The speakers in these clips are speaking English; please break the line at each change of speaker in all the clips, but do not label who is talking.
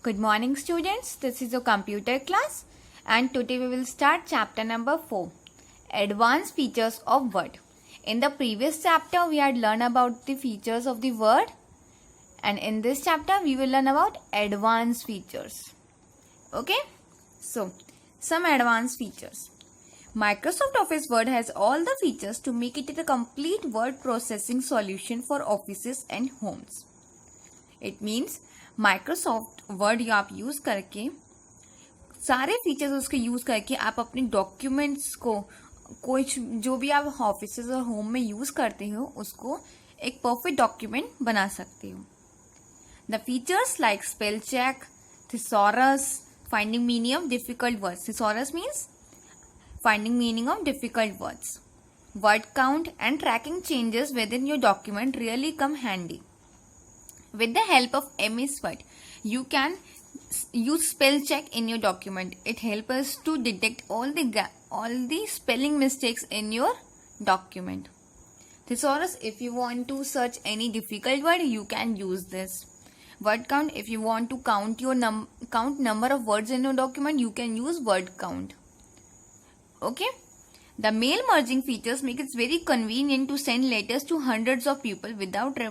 Good morning students, this is a computer class and today we will start chapter number 4, Advanced Features of Word. In the previous chapter we had learned about the features of the word and in this chapter we will learn about advanced features. Okay, so some advanced features. Microsoft Office Word has all the features to make it a complete word processing solution for offices and homes. It means Microsoft word आप use करके सारे features उसके use करके आप अपने documents को कुछ जो भी आप ऑफिस और होम में यूज़ करते हो उसको एक परफेक्ट डॉक्यूमेंट बना सकते हो. The features like spell check, thesaurus, finding meaning of difficult words. Thesaurus means finding meaning of difficult words. Word count and tracking changes within your document really come handy. With the help of MS Word, you can use spell check in your document. It helps us to detect all the spelling mistakes in your document. Thesaurus, if you want to search any difficult word, you can use this. Word count, if you want to count your number of words in your document, you can use word count. Okay. The mail merging features make it very convenient to send letters to hundreds of people without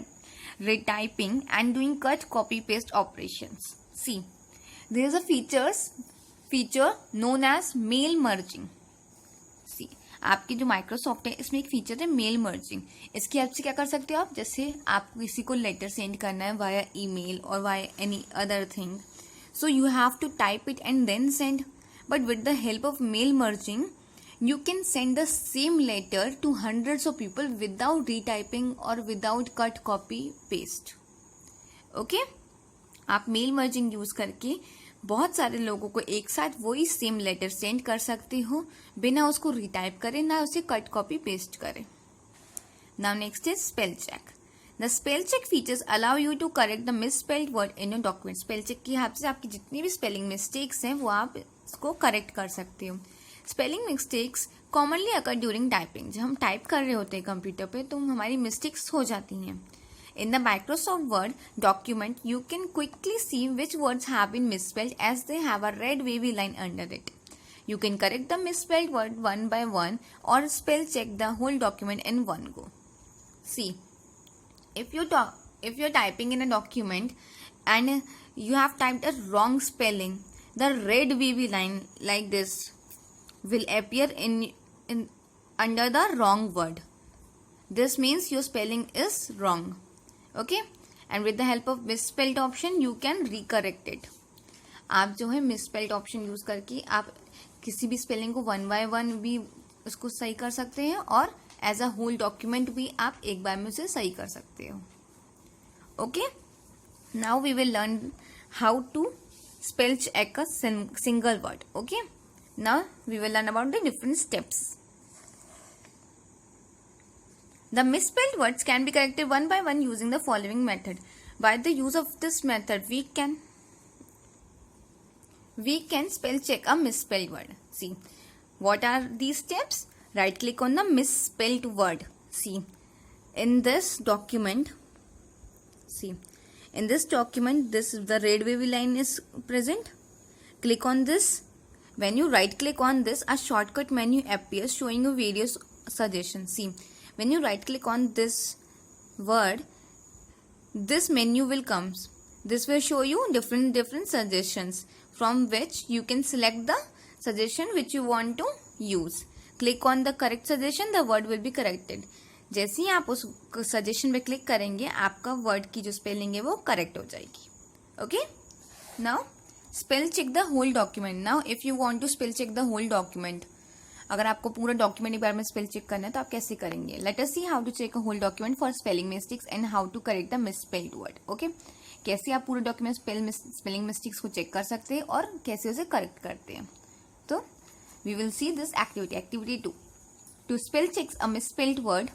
retyping and doing cut copy paste operations. See, there is a feature known as mail merging. See, आपकी जो Microsoft है इसमें एक feature है mail merging. इसकी help से क्या कर सकते हो आप, जैसे आप किसी को लेटर सेंड करना है वाया ईमेल और via any other thing, so you have to type it and then send. But with the help of mail merging you can send the same letter to hundreds of people without retyping or without cut copy paste. Okay? आप mail merging use करके बहुत सारे लोगों को एक साथ वही same letter send कर सकते हो बिना उसको रिटाइप करे ना उसे कट कॉपी पेस्ट करे. Now next is spell check. The spell check features allow you to correct the misspelled word in your document. Spell check की हेल्प से आपकी जितनी भी स्पेलिंग मिस्टेक्स हैं वो आप इसको करेक्ट कर सकते हो. स्पेलिंग मिस्टेक्स कॉमनली अकर ड्यूरिंग टाइपिंग. जब हम टाइप कर रहे होते हैं कंप्यूटर पे तो हमारी मिस्टेक्स हो जाती हैं. In the Microsoft Word document you can quickly see which words have been misspelled as they have a red wavy line under it. You can correct the misspelled word one by one or spell check the whole document in one go. See, if you're typing in a document and you have typed a wrong spelling, the red wavy line like this will appear in under the wrong word. This means your spelling is wrong. Okay, and with the help of misspelled option you can recorrect it. आप जो है misspelled option use करके आप किसी भी spelling को one by one भी उसको सही कर सकते हैं और एज अ होल डॉक्यूमेंट भी आप एक बार में उसे सही कर सकते हो. Okay, now we will learn how to spell check a single word. Okay, now we will learn about the different steps. The misspelled words can be corrected one by one using the following method. By the use of this method we can spell check a misspelled word. See, what are these steps? Right click on the misspelled word. See, in this document this the red wavy line is present. Click on this. When you right click on this, a shortcut menu appears showing you various suggestions. See, when you right click on this word, this menu will come. This will show you different suggestions from which you can select the suggestion which you want to use. Click on the correct suggestion, the word will be corrected. जैसे ही आप उस suggestion पे click करेंगे आपका word की जो spelling है वो करेक्ट हो जाएगी. Okay, now spell check the whole document. Now if you want to spell check the whole document, अगर आपको पूरा डॉक्यूमेंट एक बार में स्पेल चेक करना है तो आप कैसे करेंगे? Let us see how to check a whole document for spelling mistakes and how to correct the misspelled word. Okay, कैसे आप पूरे डॉक्यूमेंट स्पेलिंग मिस्टेक्स को चेक कर सकते हैं और कैसे उसे करेक्ट करते हैं. तो we will see this activity 2. To spell check a misspelled word,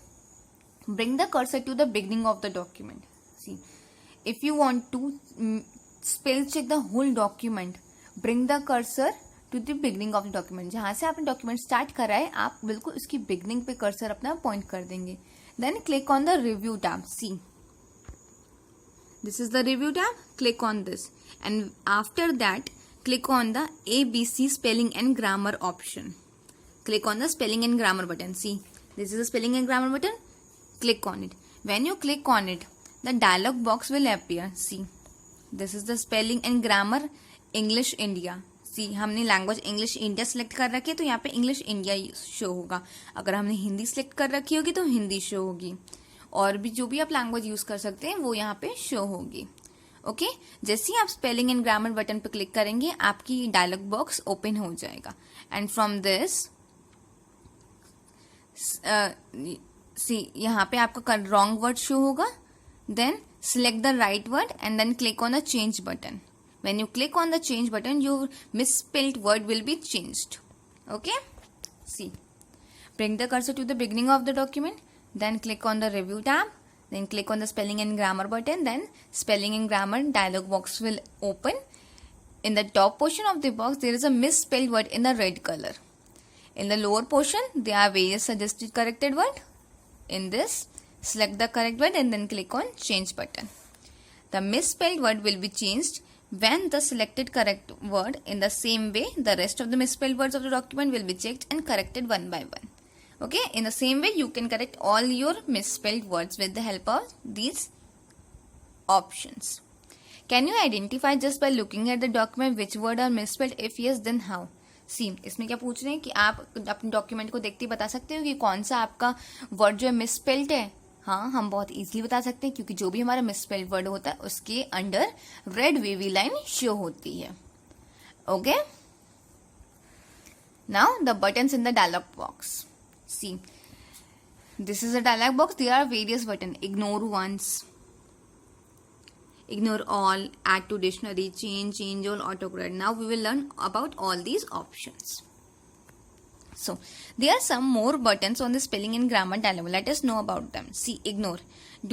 bring the cursor to the beginning of the document. See, if you want to spell check the whole document, bring the cursor to the beginning of the document. जहाँ से आपने document start करा है आप बिल्कुल उसकी beginning पे cursor अपना पॉइंट कर देंगे. Then click on the review tab. See, This is the review tab. Click on this, and after that click on the ABC spelling and grammar option. Click on the spelling and grammar button. See, this is the spelling and grammar button. Click on it. When you click on it, the dialog box will appear. See, this is the spelling and grammar English India. सी हमने language English India select कर रखी है तो यहाँ पे English India show होगा. अगर हमने हिंदी सेलेक्ट कर रखी होगी तो हिंदी शो होगी, और भी जो भी आप लैंग्वेज यूज कर सकते हैं वो यहाँ पे शो होगी. ओके, जैसे ही आप स्पेलिंग एंड ग्रामर बटन पर क्लिक करेंगे आपकी डायलॉग बॉक्स ओपन हो जाएगा. एंड फ्रॉम दिस सी यहाँ पे आपका रॉन्ग वर्ड शो होगा. Then select the right word and then click on the change button. When you click on the change button, your misspelled word will be changed. Okay? See. Bring the cursor to the beginning of the document. Then click on the review tab. Then click on the spelling and grammar button. Then spelling and grammar dialog box will open. In the top portion of the box, there is a misspelled word in the red color. In the lower portion, there are various suggested corrected words. In this, select the correct word and then click on change button. The misspelled word will be changed when the selected correct word. In the same way, the rest of the misspelled words of the document will be checked and corrected one by one. Okay, in the same way you can correct all your misspelled words with the help of these options. Can you identify just by looking at the document which word are misspelled? If yes, then how? See, इसमें क्या पूछ रहे हैं कि आप अपने document को देखते ही बता सकते हो कि कौन सा आपका वर्ड जो है मिसस्पेल्ड है. हाँ, हम बहुत इजीली बता सकते हैं क्योंकि जो भी हमारा मिसस्पेल्ड वर्ड होता है उसके under red wavy line show होती है. Okay, now the buttons in the dialog box. See, this is a dialog box. There are various button. Ignore once, ignore all, add to dictionary, change all, autocorrect. Now we will learn about all these options. So there are some more buttons on the spelling and grammar dialog. Let us know about them. See, ignore.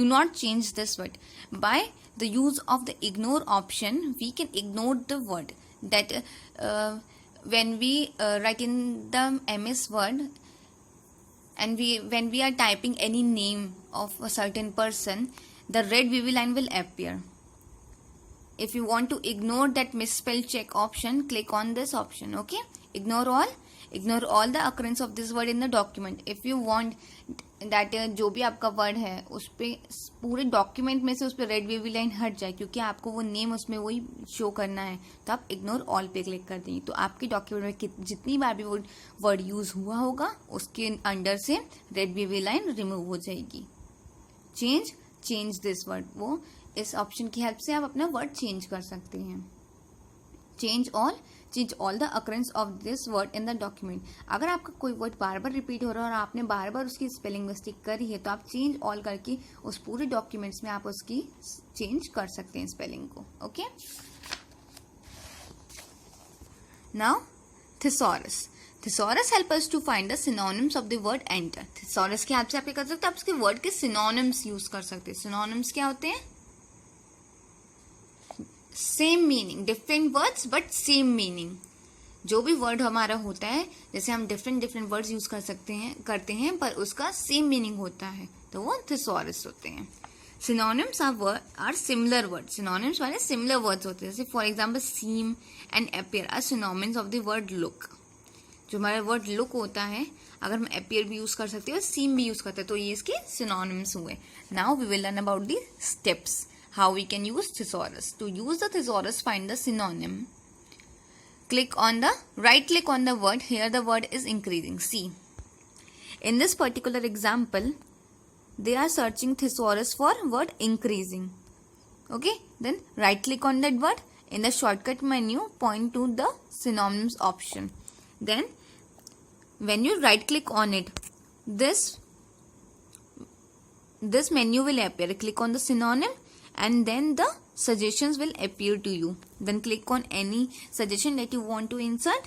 Do not change this word. By the use of the ignore option, we can ignore the word that when we write in the MS Word, and when we are typing any name of a certain person, the red wavy line will appear. If you want to ignore that misspelled check option, click on this option. Okay, ignore all the occurrence of this word in the document. If you want that जो भी आपका word है उस पे पूरे document में से उस पे रेड वेवी लाइन हट जाए क्योंकि आपको वो नेम उसमें वही शो करना है, तो आप इग्नोर ऑल पे क्लिक कर देंगे. तो आपके डॉक्यूमेंट में जितनी बार भी वो वर्ड यूज हुआ होगा उसके अंडर से रेड वेवी लाइन रिमूव हो जाएगी. चेंज दिस वर्ड, वो इस ऑप्शन की हेल्प से आप अपना वर्ड चेंज कर सकते हैं. Change all the occurrence of this word in the document. अगर आपका कोई वर्ड बार बार रिपीट हो रहा है और आपने बार बार उसकी स्पेलिंग मिस्टेक करी है तो आप चेंज ऑल करके उस पूरे डॉक्यूमेंट्स में आप उसकी चेंज कर सकते हैं स्पेलिंग को. Okay, now thesaurus. Thesaurus help us to find the synonyms of the word enter. Thesaurus की हेल्प से आप क्या कर सकते हैं, आप उसके वर्ड के सिनोनिम्स यूज कर सकते हैं. सिनोनिम्स क्या होते हैं? Same meaning, different words but same meaning. जो भी वर्ड हमारा होता है, जैसे हम डिफरेंट वर्ड्स यूज करते हैं पर उसका सेम मीनिंग होता है, तो वो थिसॉरस होते हैं. Synonyms are similar word. Synonyms वाले सिमिलर वर्ड्स होते हैं. जैसे for example seem and appear are synonyms of the word look. जो हमारा वर्ड लुक होता है अगर हम अपीयर भी यूज कर सकते हैं और सीम भी यूज करते हैं तो ये इसके सिनोनिम्स हुए. Now we will learn about the steps how we can use thesaurus. To use the thesaurus, find the synonym. Right click on the word. Here the word is increasing. See, in this particular example, they are searching thesaurus for word increasing. Okay, then right click on that word. In the shortcut menu, point to the synonyms option. Then when you right click on it, this menu will appear. Click on the synonym and then the suggestions will appear to you. Then click on any suggestion that you want to insert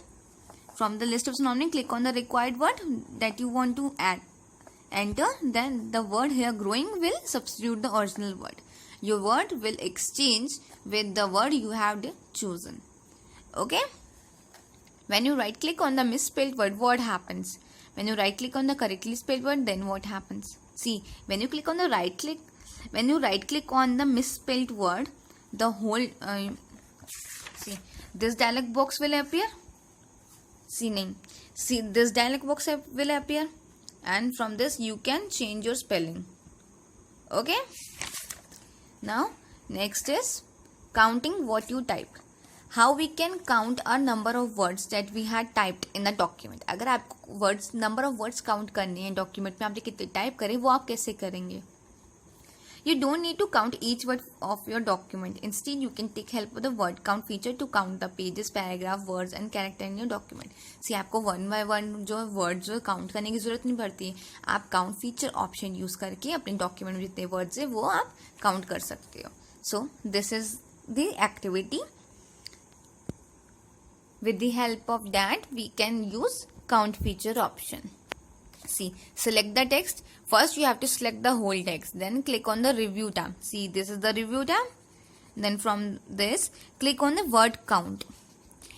from the list of synonyms. Click on the required word that you want to enter. Then the word here growing will substitute the original word. Your word will exchange with the word you have chosen. Okay, when you right click on the misspelled word, what happens? When you right click on the correctly spelled word, then what happens? See, when you click on the right click When you right click on the misspelled word, the whole see this dialog box will appear. See this dialog box will appear, and from this you can change your spelling. Okay. Now next is counting what you type. How we can count a number of words that we had typed in the document. अगर आपको words number of words count करने हैं document में आपने कितने type करें, वो आप कैसे करेंगे? You don't need to count each word of your document. Instead, you can take help of the word count feature to count the pages, paragraph, words and character in your document. See, आपको one by one जो words जो count करने की जरूरत नहीं पड़ती है. आप count feature option use करके अपने document में जितने words है वो आप count कर सकते हो. So, this is the activity. With the help of that, we can use count feature option. See, select the text. First, you have to select the whole text. Then click on the review tab. See, this is the review tab. Then from this, click on the word count.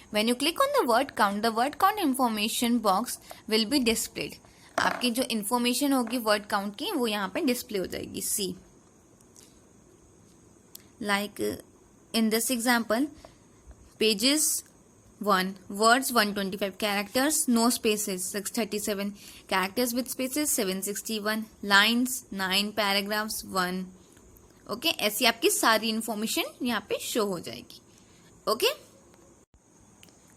When you click on the word count information box will be displayed. आपकी जो information होगी word count की वो यहाँ पे display हो जाएगी. See, like in this example, pages 1, words 125, characters no spaces 637, characters with spaces 761, lines 9, paragraphs 1. Okay, ऐसी आपकी सारी इंफॉर्मेशन यहाँ पे शो हो जाएगी. Okay,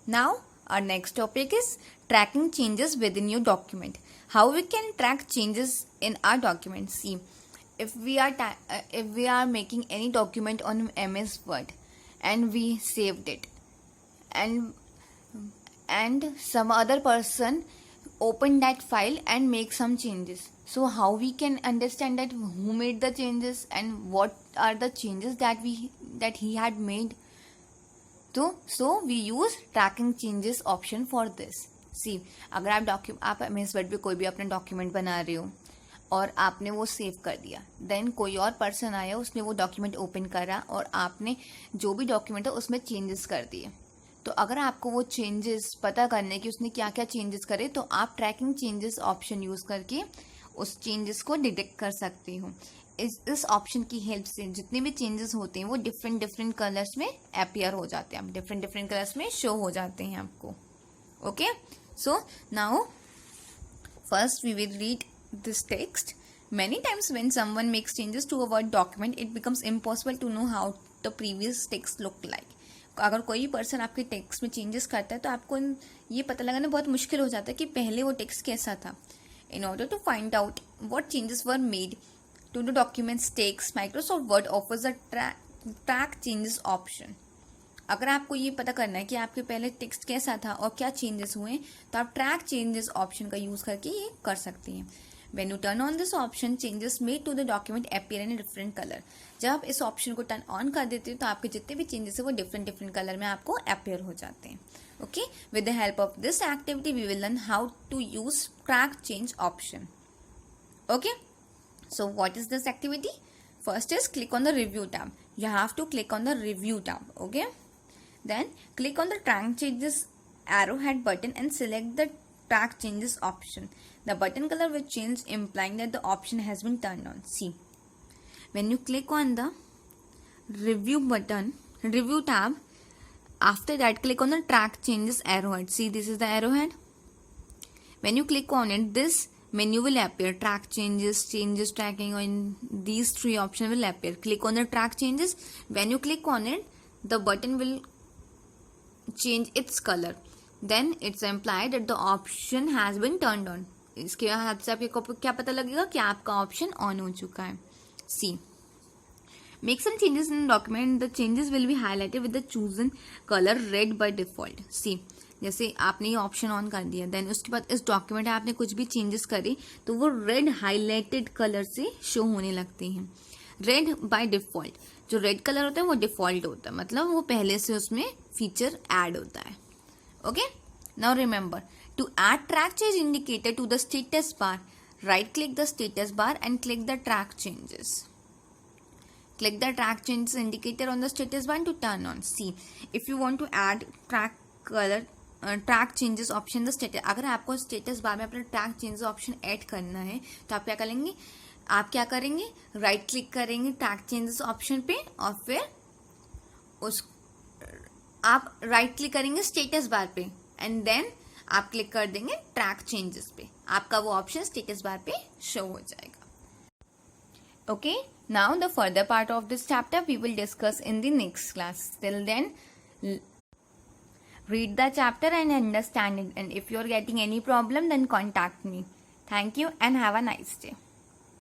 now our next topic is tracking changes within your document. How we can track changes in our document? See, if we are making any document on MS Word and we saved it, and some other person open that file and make some changes, so how we can understand that who made the changes and what are the changes that he had made? So we use tracking changes option for this. See, अगर आप MS Word पे कोई भी अपना document बना रहे हो और आपने वो सेव कर दिया, देन कोई और पर्सन आया, उसने वो डॉक्यूमेंट ओपन करा और आपने जो भी डॉक्यूमेंट है उसमें चेंजेस कर दिए. तो अगर आपको वो चेंजेस पता करने कि उसने क्या क्या चेंजेस करे, तो आप ट्रैकिंग चेंजेस ऑप्शन यूज करके उस चेंजेस को डिटेक्ट कर सकते हो. इस ऑप्शन की हेल्प से जितने भी चेंजेस होते हैं वो डिफरेंट कलर्स में अपीयर हो जाते हैं, डिफरेंट कलर्स में शो हो जाते हैं आपको. Okay, so now first we will read this text. Many times when someone makes changes to a Word document, it becomes impossible to know how the previous text looked like. अगर कोई person आपके text में changes करता है तो आपको ये पता लगाना बहुत मुश्किल हो जाता है कि पहले वो टेक्स्ट कैसा था. In order to find out what changes were made to the document's text, Microsoft Word offers a track changes option. अगर आपको ये पता करना है कि आपके पहले टेक्स्ट कैसा था और क्या चेंजेस हुए, तो आप ट्रैक चेंजेस ऑप्शन का यूज करके ये कर सकते हैं. When you turn on this option, changes made to the document appear in a different color. जब आप इस ऑप्शन को टर्न ऑन कर देते हो तो आपके जितने भी चेंजेस है वो डिफरेंट कलर में आपको appear हो जाते हैं. Okay, with the help of this activity, we will learn how to use track change option. Okay, so what is this activity? First is click on the review tab. You have to click on the review tab. Okay, then click on the track changes arrowhead button and select the track changes option. The button color will change, implying that the option has been turned on. See, when you click on the review tab, after that click on the track changes arrowhead. See, this is the arrowhead. When you click on it, this menu will appear. Track changes tracking, and these three options will appear. Click on the track changes. When you click on it, the button will change its color. Then it's implied that the option has been turned on. इसके हिसाब से आपको क्या पता लगेगा कि आपका option on हो चुका है. सी, make some changes in the document. The changes will be highlighted with the chosen color red by default. See, जैसे आपने ये ऑप्शन ऑन कर दिया, देन उसके बाद इस डॉक्यूमेंट में आपने कुछ भी चेंजेस करे तो वो रेड हाईलाइटेड कलर से शो होने लगते हैं. रेड बाय डिफॉल्ट, जो रेड कलर होता है वो डिफॉल्ट होता है, मतलब वो पहले से उसमें फीचर ऐड होता है. Okay, now remember, to add track change indicator to the status bar, right click the status bar and click the track changes. Click the track changes indicator on the status bar to turn on. See, if you want to add track changes option the status, अगर आपको status bar में अपना track changes option add करना है तो आप क्या करेंगे, आप क्या करेंगे, राइट क्लिक करेंगे ट्रैक चेंजेस ऑप्शन पे और फिर उस आप राइट क्लिक करेंगे स्टेटस बार पे एंड देन आप क्लिक कर देंगे ट्रैक चेंजेस पे, आपका वो ऑप्शन स्टेटस बार पे शो हो जाएगा. Okay, now the further part of this chapter we will discuss in the next class. Till then, read the chapter and understand it, and if you are getting any problem then contact me. Thank you and have a nice day.